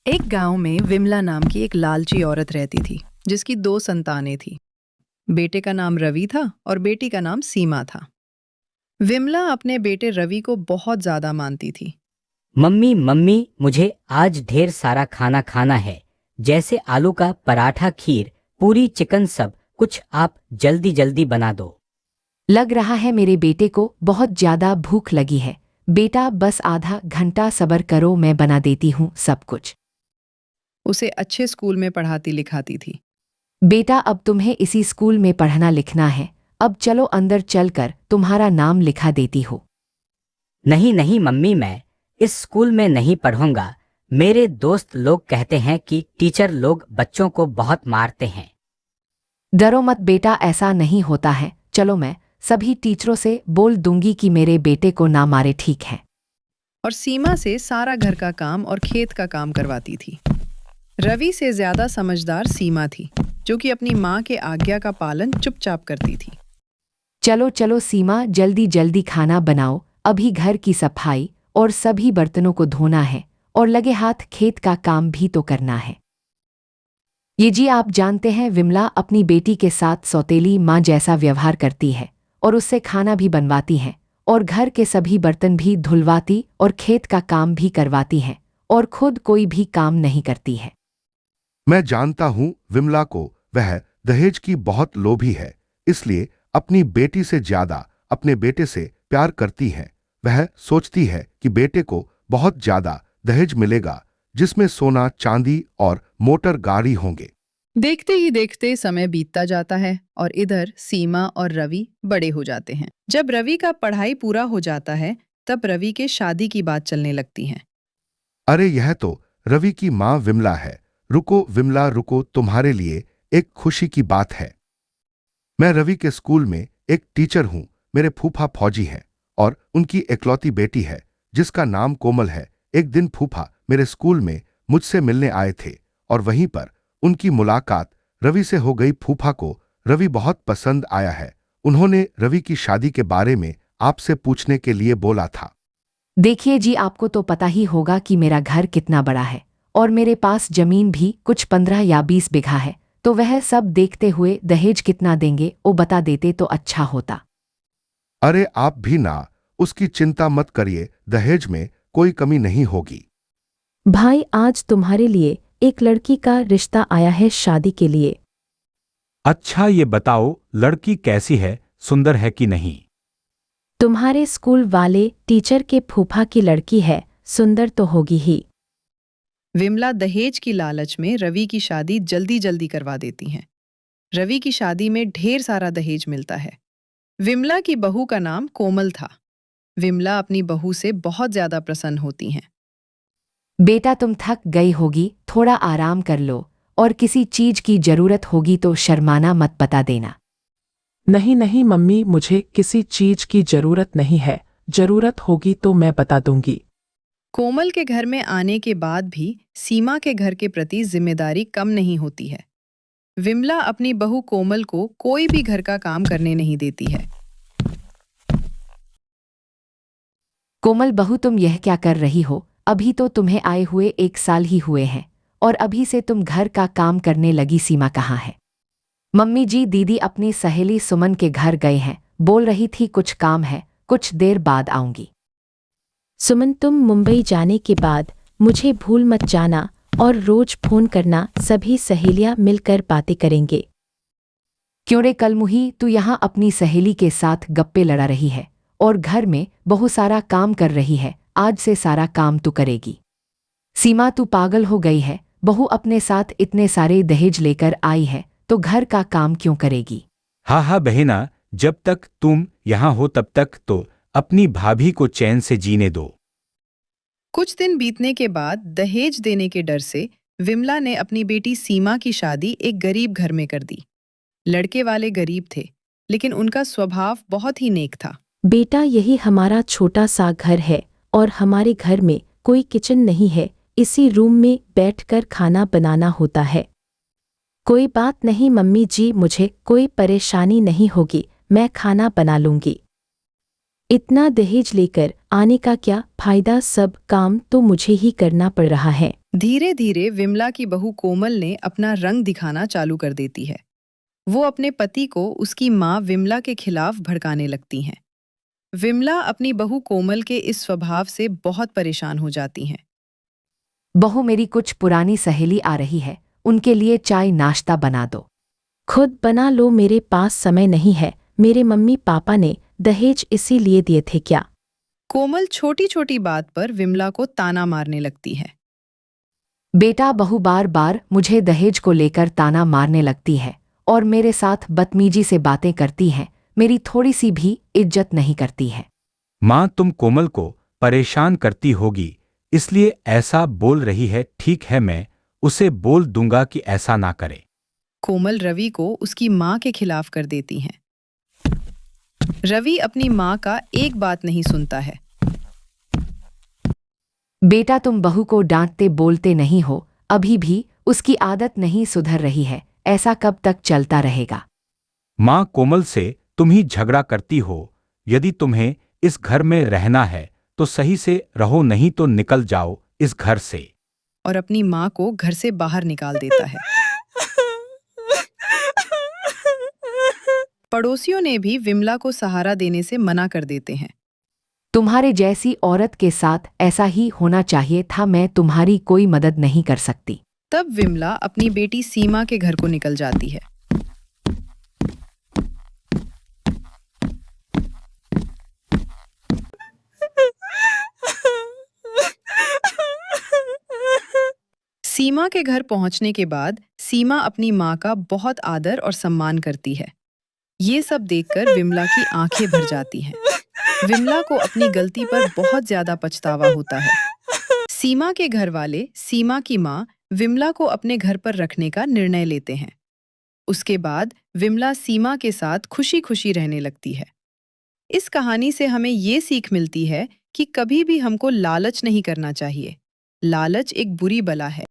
एक गांव में विमला नाम की एक लालची औरत रहती थी जिसकी दो संतानें थी। बेटे का नाम रवि था और बेटी का नाम सीमा था। विमला अपने बेटे रवि को बहुत ज्यादा मानती थी। मम्मी मम्मी, मुझे आज ढेर सारा खाना खाना है। जैसे आलू का पराठा, खीर, पूरी, चिकन, सब कुछ आप जल्दी जल्दी बना दो। लग रहा है मेरे बेटे को बहुत ज्यादा भूख लगी है। बेटा बस आधा घंटा सब्र करो, मैं बना देती हूँ सब कुछ। उसे अच्छे स्कूल में पढ़ाती लिखाती थी। बेटा अब तुम्हें इसी स्कूल में पढ़ना लिखना है। अब चलो अंदर चलकर तुम्हारा नाम लिखा देती हो। नहीं नहीं मम्मी, मैं इस स्कूल में नहीं पढ़ूंगा। मेरे दोस्त लोग कहते हैं कि टीचर लोग बच्चों को बहुत मारते हैं। डरो मत बेटा, ऐसा नहीं होता है। चलो मैं सभी टीचरों से बोल दूंगी कि मेरे बेटे को ना मारे, ठीक है? और सीमा से सारा घर का काम और खेत का काम करवाती थी। रवि से ज्यादा समझदार सीमा थी, जो कि अपनी माँ के आज्ञा का पालन चुपचाप करती थी। चलो चलो सीमा, जल्दी जल्दी खाना बनाओ। अभी घर की सफाई और सभी बर्तनों को धोना है और लगे हाथ खेत का काम भी तो करना है। ये जी, आप जानते हैं विमला अपनी बेटी के साथ सौतेली माँ जैसा व्यवहार करती है और उससे खाना भी बनवाती है और घर के सभी बर्तन भी धुलवाती और खेत का काम भी करवाती है और खुद कोई भी काम नहीं करती है। मैं जानता हूं विमला को वह दहेज की बहुत लोभी है, इसलिए अपनी बेटी से ज्यादा अपने बेटे से प्यार करती है। वह सोचती है कि बेटे को बहुत ज्यादा दहेज मिलेगा, जिसमें सोना, चांदी और मोटर गाड़ी होंगे। देखते ही देखते समय बीतता जाता है और इधर सीमा और रवि बड़े हो जाते हैं। जब रवि का पढ़ाई पूरा हो जाता है, तब रवि के शादी की बात चलने लगती है। अरे यह तो रवि की माँ विमला है। रुको विमला रुको, तुम्हारे लिए एक खुशी की बात है। मैं रवि के स्कूल में एक टीचर हूं। मेरे फूफा फौजी हैं और उनकी इकलौती बेटी है जिसका नाम कोमल है। एक दिन फूफा मेरे स्कूल में मुझसे मिलने आए थे और वहीं पर उनकी मुलाकात रवि से हो गई। फूफा को रवि बहुत पसंद आया है। उन्होंने रवि की शादी के बारे में आपसे पूछने के लिए बोला था। देखिए जी, आपको तो पता ही होगा कि मेरा घर कितना बड़ा है और मेरे पास जमीन भी कुछ 15 या 20 बीघा है। तो वह सब देखते हुए दहेज कितना देंगे वो बता देते तो अच्छा होता। अरे आप भी ना, उसकी चिंता मत करिए, दहेज में कोई कमी नहीं होगी। भाई, आज तुम्हारे लिए एक लड़की का रिश्ता आया है शादी के लिए। अच्छा, ये बताओ लड़की कैसी है, सुंदर है कि नहीं? तुम्हारे स्कूल वाले टीचर के फूफा की लड़की है, सुंदर तो होगी ही। विमला दहेज की लालच में रवि की शादी जल्दी जल्दी करवा देती हैं। रवि की शादी में ढेर सारा दहेज मिलता है। विमला की बहू का नाम कोमल था। विमला अपनी बहू से बहुत ज्यादा प्रसन्न होती हैं। बेटा तुम थक गई होगी, थोड़ा आराम कर लो और किसी चीज की जरूरत होगी तो शर्माना मत, बता देना। नहीं नहीं मम्मी, मुझे किसी चीज की जरूरत नहीं है। जरूरत होगी तो मैं बता दूंगी। कोमल के घर में आने के बाद भी सीमा के घर के प्रति जिम्मेदारी कम नहीं होती है। विमला अपनी बहू कोमल को कोई भी घर का काम करने नहीं देती है। कोमल बहू, तुम यह क्या कर रही हो? अभी तो तुम्हें आए हुए 1 साल ही हुए हैं और अभी से तुम घर का काम करने लगी। सीमा कहाँ है? मम्मी जी, दीदी अपनी सहेली सुमन के घर गए हैं, बोल रही थी कुछ काम है, कुछ देर बाद आऊंगी। सुमन, तुम मुंबई जाने के बाद मुझे भूल मत जाना और रोज फोन करना, सभी सहेलियां मिलकर बातें करेंगे। क्यों रे कलमुही, तू यहाँ अपनी सहेली के साथ गप्पे लड़ा रही है और घर में बहुत सारा काम कर रही है। आज से सारा काम तू करेगी। सीमा, तू पागल हो गई है? बहू अपने साथ इतने सारे दहेज लेकर आई है तो घर का काम क्यों करेगी? हाँ हाँ बहिना, जब तक तुम यहाँ हो तब तक तो अपनी भाभी को चैन से जीने दो। कुछ दिन बीतने के बाद दहेज देने के डर से विमला ने अपनी बेटी सीमा की शादी एक गरीब घर में कर दी। लड़के वाले गरीब थे, लेकिन उनका स्वभाव बहुत ही नेक था। बेटा, यही हमारा छोटा सा घर है और हमारे घर में कोई किचन नहीं है। इसी रूम में बैठकर खाना बनाना होता है। कोई बात नहीं मम्मी जी, मुझे कोई परेशानी नहीं होगी, मैं खाना बना लूंगी। इतना दहेज लेकर आने का क्या फायदा? सब काम तो मुझे ही करना पड़ रहा है। धीरे धीरे विमला की बहू कोमल ने अपना रंग दिखाना चालू कर देती है। वो अपने पति को उसकी माँ विमला के खिलाफ भड़काने लगती हैं। विमला अपनी बहू कोमल के इस स्वभाव से बहुत परेशान हो जाती हैं। बहू, मेरी कुछ पुरानी सहेली आ रही है, उनके लिए चाय नाश्ता बना दो। खुद बना लो, मेरे पास समय नहीं है। मेरे मम्मी पापा ने दहेज इसीलिए दिए थे क्या? कोमल छोटी छोटी बात पर विमला को ताना मारने लगती है। बेटा, बहू बार बार मुझे दहेज को लेकर ताना मारने लगती है और मेरे साथ बदतमीजी से बातें करती है, मेरी थोड़ी सी भी इज्जत नहीं करती है। माँ तुम कोमल को परेशान करती होगी इसलिए ऐसा बोल रही है। ठीक है, मैं उसे बोल दूंगा कि ऐसा ना करे। कोमल रवि को उसकी माँ के खिलाफ कर देती हैं। रवि अपनी माँ का एक बात नहीं सुनता है। बेटा, तुम बहू को डांटते बोलते नहीं हो, अभी भी उसकी आदत नहीं सुधर रही है। ऐसा कब तक चलता रहेगा? माँ कोमल से तुम ही झगड़ा करती हो। यदि तुम्हें इस घर में रहना है तो सही से रहो, नहीं तो निकल जाओ इस घर से। और अपनी माँ को घर से बाहर निकाल देता है। पड़ोसियों ने भी विमला को सहारा देने से मना कर देते हैं। तुम्हारे जैसी औरत के साथ ऐसा ही होना चाहिए था। मैं तुम्हारी कोई मदद नहीं कर सकती। तब विमला अपनी बेटी सीमा के घर को निकल जाती है। सीमा के घर पहुंचने के बाद सीमा अपनी माँ का बहुत आदर और सम्मान करती है। ये सब देखकर विमला की आंखें भर जाती हैं। विमला को अपनी गलती पर बहुत ज्यादा पछतावा होता है। सीमा के घर वाले सीमा की माँ विमला को अपने घर पर रखने का निर्णय लेते हैं। उसके बाद विमला सीमा के साथ खुशी खुशी रहने लगती है। इस कहानी से हमें ये सीख मिलती है कि कभी भी हमको लालच नहीं करना चाहिए। लालच एक बुरी बला है।